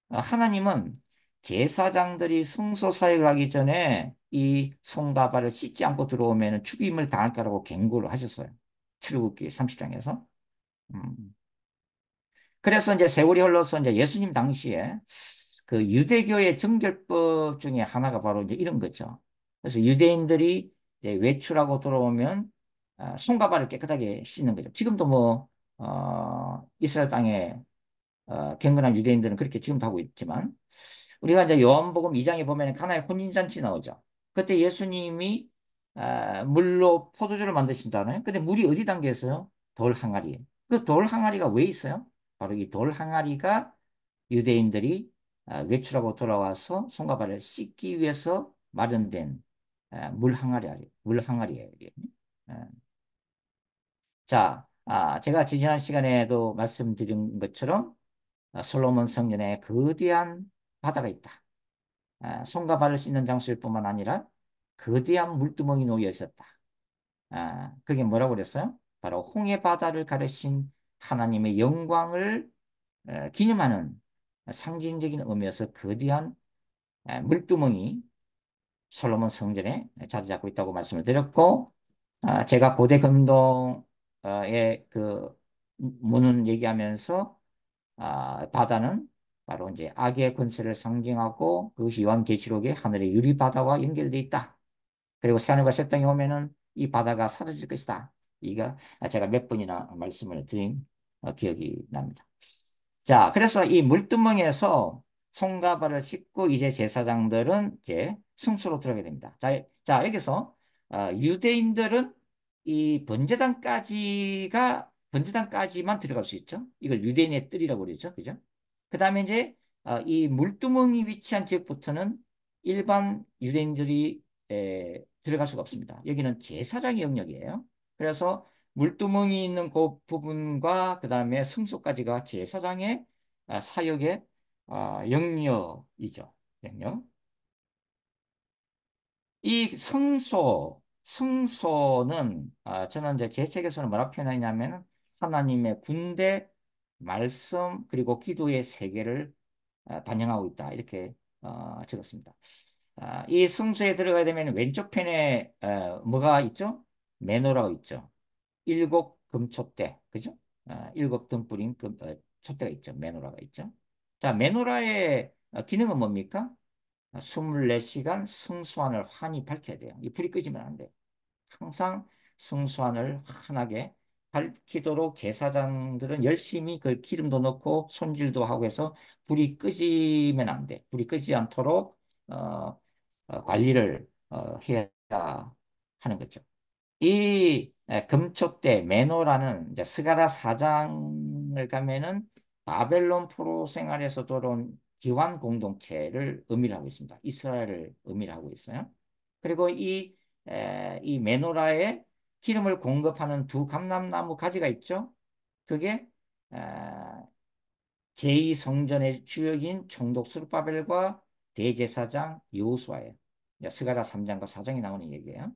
하나님은 제사장들이 성소 사역을 하기 전에 이 손과 발을 씻지 않고 들어오면 죽임을 당할 거라고 경고를 하셨어요. 출애굽기 30장에서. 그래서 이제 세월이 흘러서 이제 예수님 당시에 그 유대교의 정결법 중에 하나가 바로 이제 이런 거죠. 그래서 유대인들이 이제 외출하고 돌아오면 손과 발을 깨끗하게 씻는 거죠. 지금도 뭐 이스라엘 땅에 경건한 유대인들은 그렇게 지금도 하고 있지만 우리가 이제 요한복음 2장에 보면 가나의 혼인잔치 나오죠. 그때 예수님이 물로 포도주를 만드신다나요? 근데 물이 어디 담겨 있어요? 돌 항아리에. 그 돌 항아리가 왜 있어요? 바로 이 돌 항아리가 유대인들이 외출하고 돌아와서 손과 발을 씻기 위해서 마련된 물 항아리예요. 이게. 아, 자, 제가 지난 시간에도 말씀드린 것처럼 솔로몬 성전에 거대한 바다가 있다. 손과 발을 씻는 장소일 뿐만 아니라 거대한 물두멍이 놓여 있었다. 그게 뭐라고 그랬어요? 바로 홍해 바다를 가르신 하나님의 영광을 기념하는 상징적인 의미에서 거대한 물두멍이 솔로몬 성전에 자리 잡고 있다고 말씀을 드렸고, 제가 고대 금동의 그 문을 얘기하면서 바다는 바로 이제 악의 권세를 상징하고 그것이 요한계시록의 하늘의 유리바다와 연결되어 있다. 그리고 새하늘과 새 땅이 오면은 이 바다가 사라질 것이다. 이가 제가 몇 번이나 말씀을 드린 기억이 납니다. 자, 그래서 이 물두멍에서 손과 발을 씻고 이제 제사장들은 이제 성소로 들어가게 됩니다. 여기서 유대인들은 이 번제단까지만 들어갈 수 있죠. 이걸 유대인의 뜰이라고 그러죠. 그죠? 그 다음에 이제 이 물두멍이 위치한 지역부터는 일반 유대인들이 들어갈 수가 없습니다. 여기는 제사장의 영역이에요. 그래서 물두멍이 있는 그 부분과 그 다음에 성소까지가 제사장의 사역의 영역이죠. 영역. 이 성소는 저는 이제 제 책에서는 뭐라 표현하냐면 하나님의 군대, 말씀 그리고 기도의 세계를 반영하고 있다 이렇게 적었습니다. 이 성소에 들어가야 되면 왼쪽 편에 뭐가 있죠? 메노라가 있죠. 일곱 금촛대, 그죠? 일곱 등불인 촛대가 있죠. 메노라가 있죠. 자, 메노라의 기능은 뭡니까? 24시간 성수환을 환히 밝혀야 돼요. 이 불이 끄지면 안 돼요. 항상 성수환을 환하게 밝히도록 제사장들은 열심히 그 기름도 넣고 손질도 하고 해서 불이 끄지면 안 돼. 불이 끄지 않도록 관리를 해야 하는 거죠. 이 금초대 메노라는 이제 스가랴 4장을 가면은 바벨론 포로 생활에서 돌아온 기환 공동체를 의미를 하고 있습니다. 이스라엘을 의미를 하고 있어요. 그리고 이 메노라에 기름을 공급하는 두 감람나무 가지가 있죠. 그게 에, 제2성전의 주역인 총독 스룹바벨과 대제사장 여호수아예요. 스가랴 3장과 4장이 나오는 얘기예요.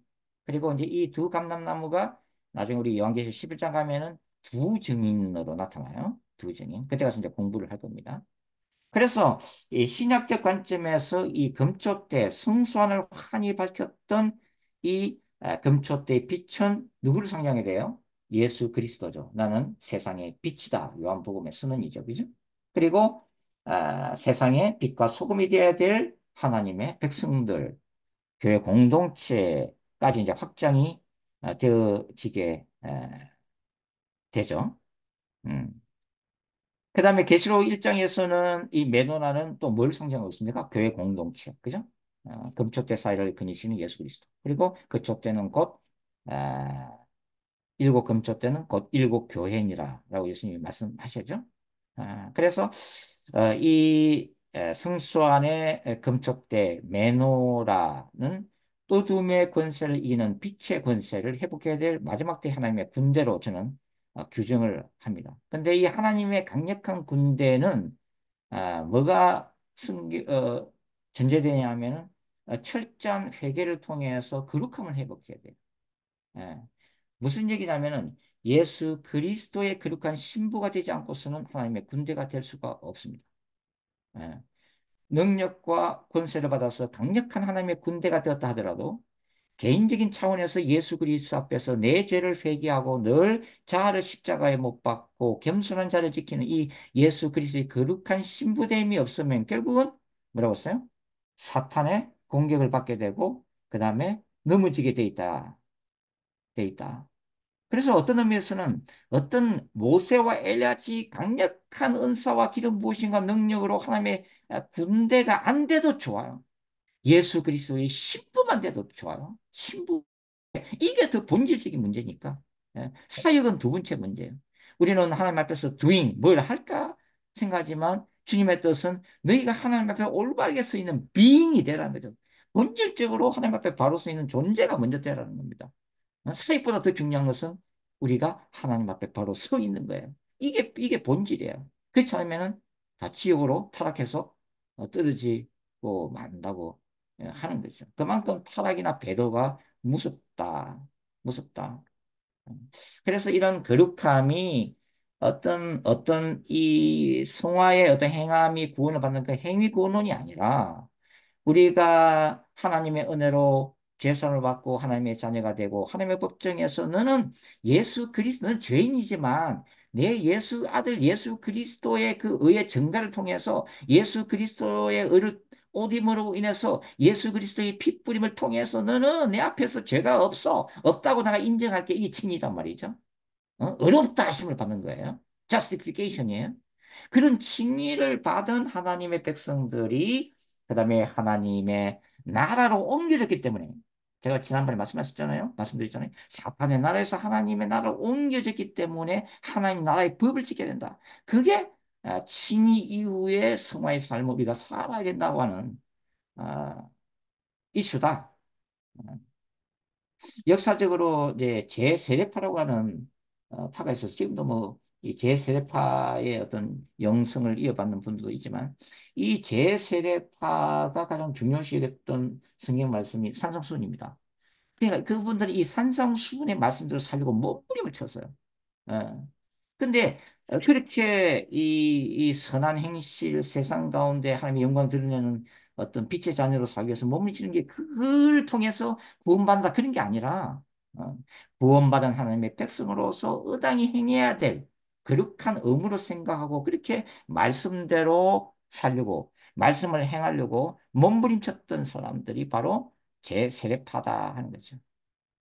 그리고 이제 이 두 감람나무가 나중에 우리 요한계시록 11장 가면은 두 증인으로 나타나요. 두 증인. 그때 가서 이제 공부를 할 겁니다. 그래서 이 신약적 관점에서 이 금초대 성소환을 환히 밝혔던 이 금초대의 빛은 누구를 상징하게 돼요? 예수 그리스도죠. 나는 세상의 빛이다. 요한복음의 선언이죠. 그죠? 그리고 세상의 빛과 소금이 되어야 될 하나님의 백성들, 교회 공동체까지 이제 확장이 되어지게 되죠. 음. 그 다음에 계시록 1장에서는 이 메노나는 또 뭘 상징하고 있습니까? 교회 공동체. 그죠? 금촉대 사이를 그니시는 예수 그리스도. 그리고 그 촉대는 곧, 아, 일곱 금촉대는 곧 일곱 교회니라. 라고 예수님이 말씀하셨죠? 그래서, 이 성소 안의 금촉대 메노라는 어둠의 권세를 이기는 빛의 권세를 회복해야 될 마지막 때 하나님의 군대로 저는 규정을 합니다. 근데 이 하나님의 강력한 군대는 뭐가 전제되냐 하면은 철저한 회개를 통해서 거룩함을 회복해야 돼요. 예. 무슨 얘기냐면은 예수 그리스도의 거룩한 신부가 되지 않고서는 하나님의 군대가 될 수가 없습니다. 예. 능력과 권세를 받아서 강력한 하나님의 군대가 되었다 하더라도 개인적인 차원에서 예수 그리스도 앞에서 내 죄를 회개하고 늘 자아를 십자가에 못 박고 겸손한 자를 지키는 이 예수 그리스도의 거룩한 신부됨이 없으면 결국은 뭐라고 했어요? 사탄의 공격을 받게 되고 그 다음에 넘어지게 돼 있다. 돼 있다. 그래서 어떤 의미에서는 어떤 모세와 엘리야같이 강력한 은사와 기름 부으심과 능력으로 하나님의 군대가 안 돼도 좋아요. 예수 그리스도의 신부만 돼도 좋아요. 신부. 이게 더 본질적인 문제니까. 예. 사역은 두 번째 문제예요. 우리는 하나님 앞에서 doing, 뭘 할까 생각하지만 주님의 뜻은 너희가 하나님 앞에 올바르게 서 있는 being이 되라는 거죠. 본질적으로 하나님 앞에 바로 서 있는 존재가 먼저 되라는 겁니다. 사역보다 더 중요한 것은 우리가 하나님 앞에 바로 서 있는 거예요. 이게 본질이에요. 그렇지 않으면은 다 지옥으로 타락해서 떨어지고 만다고 하는 거죠. 그만큼 타락이나 배도가 무섭다. 무섭다. 그래서 이런 거룩함이 어떤 이 성화의 어떤 행함이 구원을 받는 그 행위 구원론이 아니라 우리가 하나님의 은혜로 죄선을 받고 하나님의 자녀가 되고 하나님의 법정에서 너는 예수 그리스도는 죄인이지만 내 예수 아들 예수 그리스도의 그 의의 증가를 통해서 예수 그리스도의 의를 옷 임으로 인해서 예수 그리스도의 피 뿌림을 통해서 너는 내 앞에서 죄가 없다고 내가 인정할게. 이게 칭의란 말이죠. 어렵다 하심을 받는 거예요. justification이에요. 그런 칭의를 받은 하나님의 백성들이 그다음에 하나님의 나라로 옮겨졌기 때문에 제가 지난번에 말씀드렸잖아요. 사탄의 나라에서 하나님의 나라로 옮겨졌기 때문에 하나님 나라의 법을 지켜야 된다. 그게 칭의 이후의 성화의 삶을 우리가 살아야 된다고 하는 아, 이슈다. 역사적으로 이제 제세례파라고 하는 파가 있어서 지금도 뭐 이 제세례파의 어떤 영성을 이어받는 분들도 있지만 이 제세례파가 가장 중요시 여겼던 성경 말씀이 산상수훈입니다. 그러니까 그분들이 이 산상수훈의 말씀대로 살려고 몸부림을 쳤어요. 어. 근데 그렇게 이 선한 행실 세상 가운데 하나님의 영광 드러내는 어떤 빛의 자녀로 살기 위해서 몸부림치는 게 그걸 통해서 구원받는다 그런 게 아니라 어, 구원받은 하나님의 백성으로서 의당히 행해야 될 거룩한 의무로 생각하고 그렇게 말씀대로 살려고 말씀을 행하려고 몸부림쳤던 사람들이 바로 제세례파다 하는 거죠.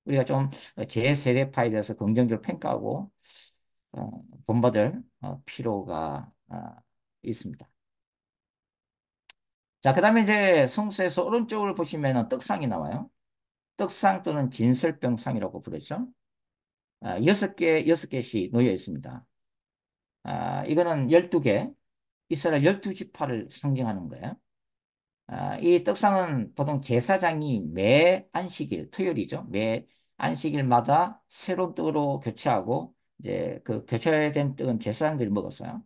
우리가 좀 제세례파에 대해서 긍정적으로 평가하고 본받을 필요가 있습니다. 자, 그 다음에 이제 성서에서 오른쪽을 보시면 떡상이 나와요. 떡상 또는 진설병상이라고 부르죠. 여섯 개씩 놓여 있습니다. 이거는 12개, 이스라엘 12지파를 상징하는 거예요. 이 떡상은 보통 제사장이 매 안식일, 토요일이죠. 매 안식일마다 새로운 떡으로 교체하고, 이제 그 교체된 떡은 제사장들이 먹었어요.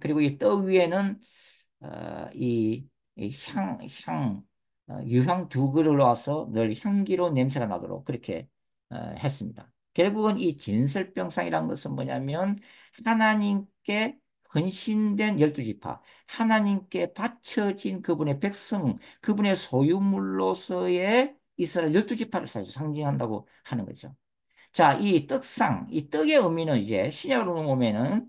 그리고 이 떡 위에는 유향 두 그릇을 놔서 늘 향기로운 냄새가 나도록 그렇게 했습니다. 결국은 이 진설병상이라는 것은 뭐냐면 하나님께 헌신된 열두 지파, 하나님께 바쳐진 그분의 백성, 그분의 소유물로서의 이스라엘 열두 지파를 사실 상징한다고 하는 거죠. 자, 이 떡상, 이 떡의 의미는 이제 신약으로 보면은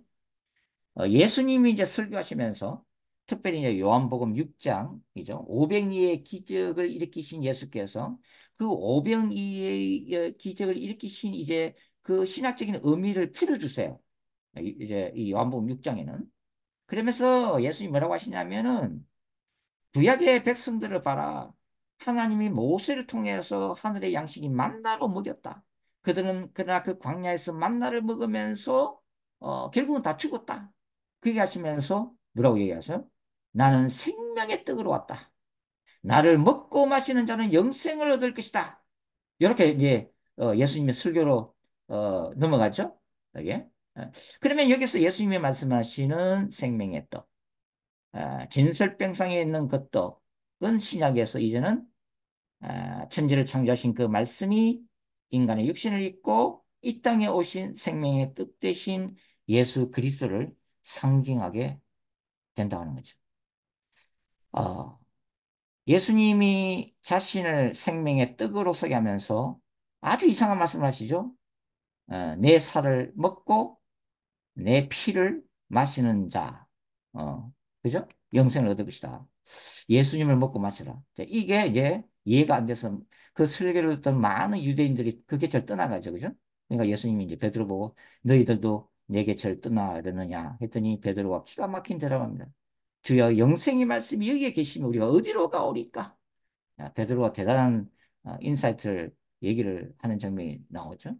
예수님이 이제 설교하시면서 특별히 이제 요한복음 6장이죠. 오병이의 기적을 일으키신 예수께서 그 오병이의 기적을 일으키신 이제 그 신학적인 의미를 풀어주세요. 이제 이 요한복음 6장에는. 그러면서 예수님이 뭐라고 하시냐면은 구약의 백성들을 봐라. 하나님이 모세를 통해서 하늘의 양식이 만나로 먹였다. 그들은 그러나 그 광야에서 만나를 먹으면서 결국은 다 죽었다. 그렇게 하시면서 뭐라고 얘기하세요? 나는 생명의 떡으로 왔다. 나를 먹고 마시는 자는 영생을 얻을 것이다. 이렇게 이제 예수님의 설교로 넘어가죠. 여기. 그러면 여기서 예수님이 말씀하시는 생명의 떡, 진설병상에 있는 그 떡, 신약에서 이제는 천지를 창조하신 그 말씀이 인간의 육신을 입고 이 땅에 오신 생명의 뜻 대신 예수 그리스도를 상징하게 된다고 하는 거죠. 어, 예수님이 자신을 생명의 떡으로 서게 하면서 아주 이상한 말씀을 하시죠. 내 살을 먹고 내 피를 마시는 자, 그죠? 영생을 얻을 것이다. 예수님을 먹고 마시라. 이게 이제 이해가 안 돼서 그 설교를 듣던 많은 유대인들이 그 계절 떠나가죠. 그죠? 그러니까 예수님이 이제 베드로 보고 너희들도 내 계절 떠나려느냐 했더니 베드로가 기가 막힌 대답합니다. 주여 영생의 말씀이 여기에 계시면 우리가 어디로 가오리까? 베드로가 대단한 인사이트를 얘기를 하는 장면이 나오죠.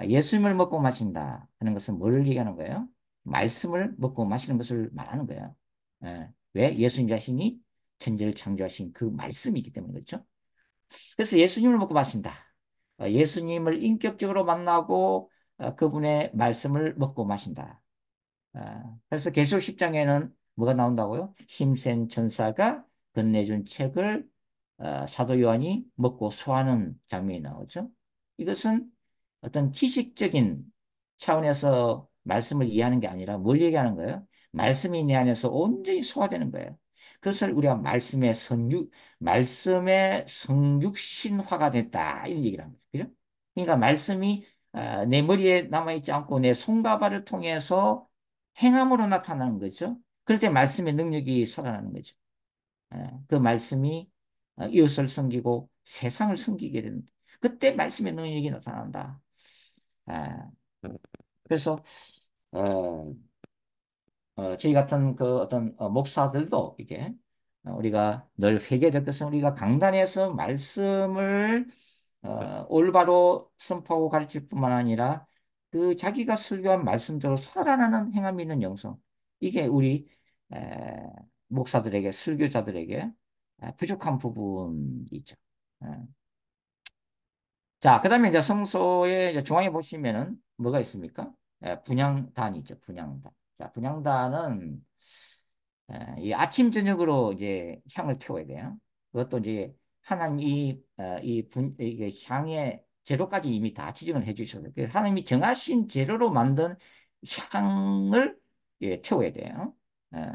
예수님을 먹고 마신다 하는 것은 뭘 얘기하는 거예요? 말씀을 먹고 마시는 것을 말하는 거예요. 왜? 예수님 자신이 천지를 창조하신 그 말씀이기 때문에 그렇죠? 그래서 예수님을 먹고 마신다. 예수님을 인격적으로 만나고 그분의 말씀을 먹고 마신다. 그래서 계시록 10장에는 뭐가 나온다고요? 힘센 천사가 건네준 책을 사도 요한이 먹고 소화하는 장면이 나오죠. 이것은 어떤 지식적인 차원에서 말씀을 이해하는 게 아니라 뭘 얘기하는 거예요? 말씀이 내 안에서 온전히 소화되는 거예요. 그것을 우리가 말씀의 성육신화가 됐다. 이런 얘기를 합니다. 그죠? 그러니까 말씀이 내 머리에 남아있지 않고 내 손과 발을 통해서 행함으로 나타나는 거죠. 그럴 때 말씀의 능력이 살아나는 거죠. 그 말씀이 이웃을 섬기고 세상을 섬기게 되는 그때 말씀의 능력이 나타난다. 아, 그래서 어, 저희 같은 그 어떤 목사들도 이게 우리가 늘 회개될 것은 우리가 강단에서 말씀을 올바로 선포하고 가르칠 뿐만 아니라 그 자기가 설교한 말씀대로 살아나는 행함이 있는 영성. 이게 우리 에, 목사들에게 설교자들에게 부족한 부분이 있죠. 에. 자, 그다음에 이제 성소의 이제 중앙에 보시면은 뭐가 있습니까? 분향단이 있죠. 분향단. 자, 분향단은 이 아침 저녁으로 이제 향을 태워야 돼요. 그것도 이제 하나님 이게 향의 재료까지 이미 다 지정을 해주셔서 그래서 하나님이 정하신 재료로 만든 향을 태워야 돼요. 어,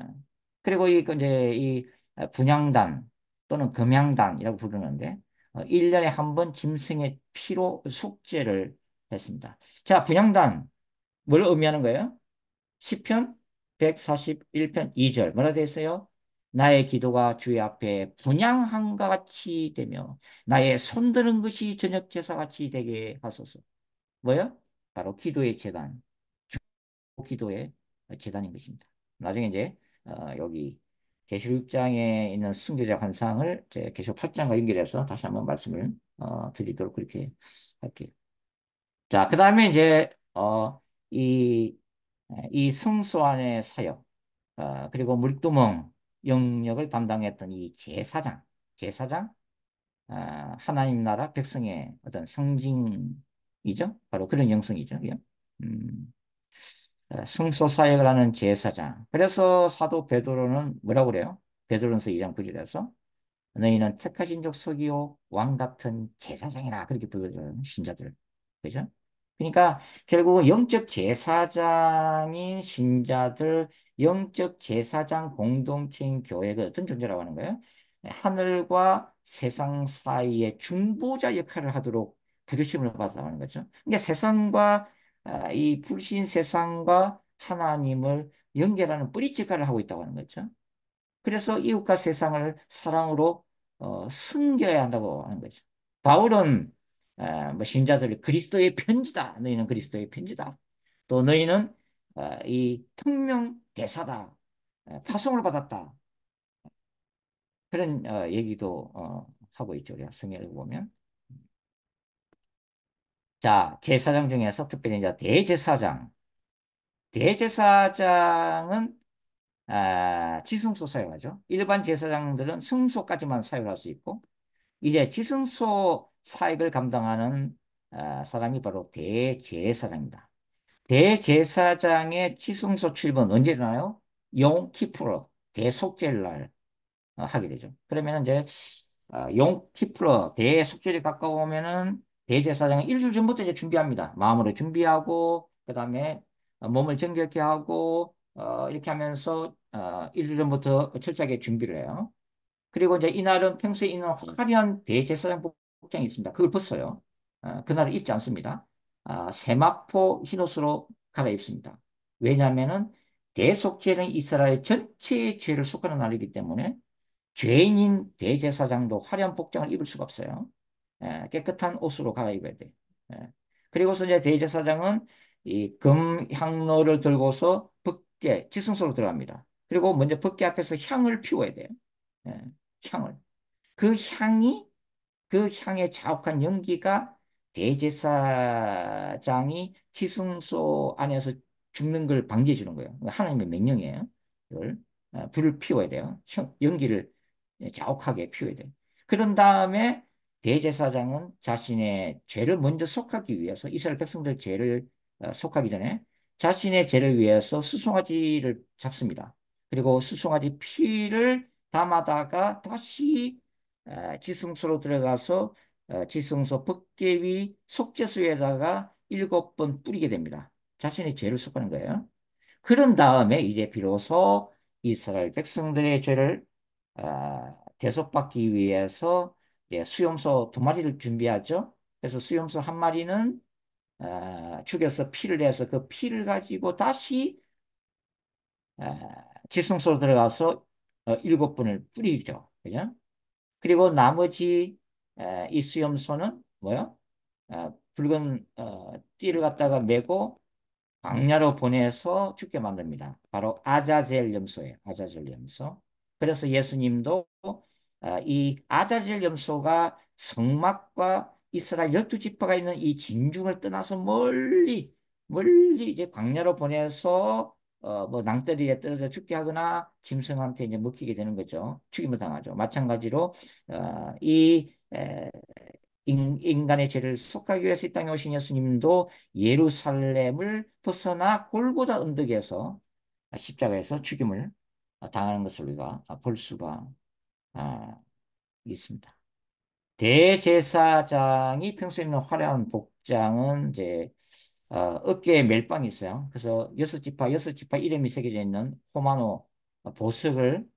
그리고 이제 이 분향단 또는 금향단이라고 부르는데 1년에 한 번 짐승의 피로 속죄를 했습니다. 자, 분향단 뭘 의미하는 거예요? 시편 141편 2절 뭐라 되어 있어요? 나의 기도가 주의 앞에 분향함과 같이 되며 나의 손드는 것이 저녁 제사같이 되게 하소서. 뭐요? 바로 기도의 제단, 기도의 제단인 것입니다. 나중에 이제 여기 계시록 6장에 있는 순교자 환상을 계시록 8장과 연결해서 다시 한번 말씀을 드리도록 그렇게 할게요. 자, 그 다음에 이제 이, 이 성소 안의 사역 그리고 물두멍 영역을 담당했던 이 제사장, 하나님 나라 백성의 어떤 상징이죠. 바로 그런 영성이죠. 예. 음, 성소 사역을 하는 제사장. 그래서 사도 베드로는 뭐라고 그래요? 베드로전서 2장 9절에서 너희는 택하신 족속이요 왕 같은 제사장이라 그렇게 부르는 신자들. 그죠? 그러니까 결국은 영적 제사장인 신자들, 영적 제사장 공동체인 교회가 어떤 존재라고 하는 거예요? 하늘과 세상 사이의 중보자 역할을 하도록 부르심을 받았다는 거죠. 그러니까 세상과 이 불신 세상과 하나님을 연결하는 브릿지 역할을 하고 있다고 하는 거죠. 그래서 이웃과 세상을 사랑으로 섬겨야 한다고 하는 거죠. 바울은 뭐 신자들 그리스도의 편지다. 너희는 그리스도의 편지다. 또 너희는 이 특명 대사다. 파송을 받았다. 그런 얘기도 하고 있죠. 우리가 성경을 보면. 자, 제사장 중에서 특별히 이제 대제사장. 대제사장은 지성소 사용하죠. 일반 제사장들은 성소까지만 사용할 수 있고 이제 지성소 사역을 감당하는 사람이 바로 대제사장입니다. 대제사장의 지성소 출입은 언제 일어나요? 용 키프로 대속죄일 날. 하게 되죠. 그러면 이제 용 키플러 대속절이 가까우면은 대제사장은 일주일 전부터 이제 준비합니다. 마음으로 준비하고 그다음에 몸을 정결케 하고 이렇게 하면서 일주일 전부터 철저하게 준비를 해요. 그리고 이제 이날은 평소에 입는 화려한 대제사장 복장이 있습니다. 그걸 벗어요. 그날은 입지 않습니다. 세마포 흰옷으로 갈아입습니다. 왜냐하면은 대속죄는 이스라엘 전체의 죄를 속하는 날이기 때문에 죄인인 대제사장도 화려한 복장을 입을 수가 없어요. 깨끗한 옷으로 갈아입어야 돼. 예. 그리고서 이제 대제사장은 이 금향로를 들고서 법궤, 지성소로 들어갑니다. 그리고 먼저 법궤 앞에서 향을 피워야 돼요. 예, 향을. 그 향이 그 향에 자욱한 연기가 대제사장이 지성소 안에서 죽는 걸 방지해 주는 거예요. 하나님의 명령이에요. 이걸 불을 피워야 돼요. 연기를 자욱하게 피워야 돼요. 그런 다음에 대제사장은 자신의 죄를 먼저 속하기 위해서 이스라엘 백성들 죄를 속하기 전에 자신의 죄를 위해서 수송아지를 잡습니다. 그리고 수송아지 피를 담아다가 다시 지성소로 들어가서 지성소 법궤 위 속죄수에다가 7번 뿌리게 됩니다. 자신의 죄를 속하는 거예요. 그런 다음에 이제 비로소 이스라엘 백성들의 죄를 대속받기 위해서 수염소 2마리를 준비하죠. 그래서 수염소 1마리는 죽여서 피를 내서 그 피를 가지고 다시 지성소로 들어가서 7번을 뿌리죠. 그죠? 그리고 나머지 이 수염소는 뭐요? 붉은 띠를 갖다가 메고 광야로 보내서 죽게 만듭니다. 바로 아자젤 염소예요. 아자젤 염소. 그래서 예수님도 이 아자젤 염소가 성막과 이스라엘 12지파가 있는 이 진중을 떠나서 멀리 멀리 이제 광야로 보내서 뭐 낭떠러지에 떨어져 죽게 하거나 짐승한테 이제 먹히게 되는 거죠. 죽임을 당하죠. 마찬가지로 이 인간의 죄를 속하기 위해서 이 땅에 오신 예수님도 예루살렘을 벗어나 골고다 언덕에서 십자가에서 죽임을 당하는 것을 우리가 볼 수가 아, 있습니다. 대제사장이 평소에 입는 화려한 복장은 이제 어깨에 멜빵이 있어요. 그래서 여섯 지파 이름이 새겨져 있는 호마노 보석을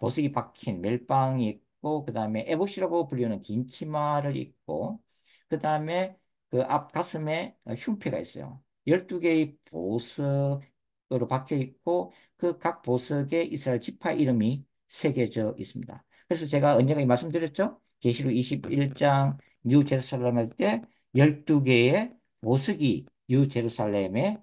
보석이 박힌 멜빵이 있고 그 다음에 에봇이라고 불리는 긴 치마를 입고 그 다음에 그 앞 가슴에 흉패가 있어요. 12개의 보석으로 박혀 있고 그 각 보석에 이스라엘 지파 이름이 새겨져 있습니다. 그래서 제가 언젠가 말씀드렸죠? 계시록 21장 뉴 제루살렘 할 때 12개의 보석이 뉴 제루살렘에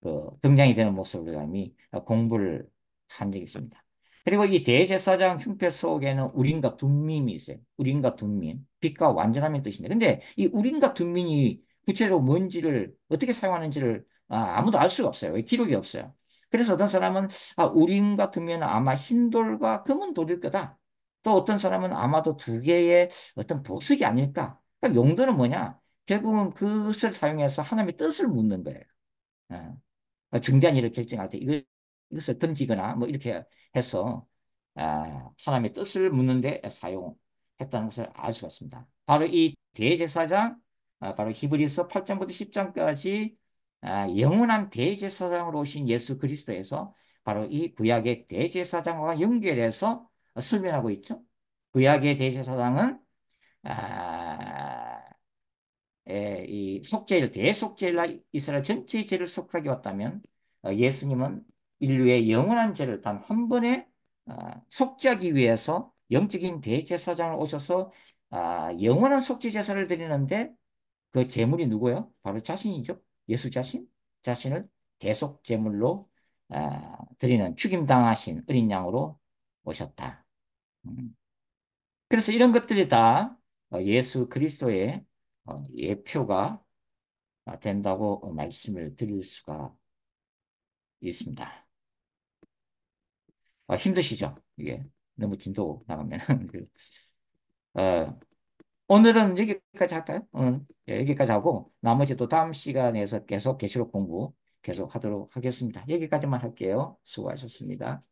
그 등장이 되는 모습을 우리가 이미 공부를 한 적이 있습니다. 그리고 이 대제사장 흉패 속에는 우림과 둠밈이 있어요. 우림과 둠밈. 빛과 완전함의 뜻인데. 근데 이 우림과 둠밈이 구체적으로 뭔지를 어떻게 사용하는지를 아무도 알 수가 없어요. 기록이 없어요. 그래서 어떤 사람은 우림과 둠밈은 아마 흰돌과 검은 돌일 거다. 또 어떤 사람은 아마도 2개의 어떤 보석이 아닐까. 그러니까 용도는 뭐냐? 결국은 그것을 사용해서 하나님의 뜻을 묻는 거예요. 어. 중대한 일을 결정할 때 이것을 던지거나 뭐 이렇게 해서 하나님의 뜻을 묻는데 사용했다는 것을 알 수가 있습니다. 바로 이 대제사장, 바로 히브리서 8장부터 10장까지 영원한 대제사장으로 오신 예수 그리스도에서 바로 이 구약의 대제사장과 연결해서 설명하고 있죠. 구약의 대제사장은 아, 이 속죄일, 대속죄일날 이스라엘 전체의 죄를 속하게 왔다면 예수님은 인류의 영원한 죄를 단 한 번에 속죄하기 위해서 영적인 대제사장을 오셔서 영원한 속죄 제사를 드리는데 그 제물이 누구예요? 바로 자신이죠. 예수 자신. 자신을 대속 제물로 드리는 죽임당하신 어린 양으로 오셨다. 음. 그래서 이런 것들이 다 예수 그리스도의 예표가 된다고 말씀을 드릴 수가 있습니다. 힘드시죠? 이게 너무 진도 나가면. 어, 오늘은 여기까지 할까요? 오늘 여기까지 하고 나머지 또 다음 시간에서 계속 계시록 공부 계속 하도록 하겠습니다. 여기까지만 할게요. 수고하셨습니다.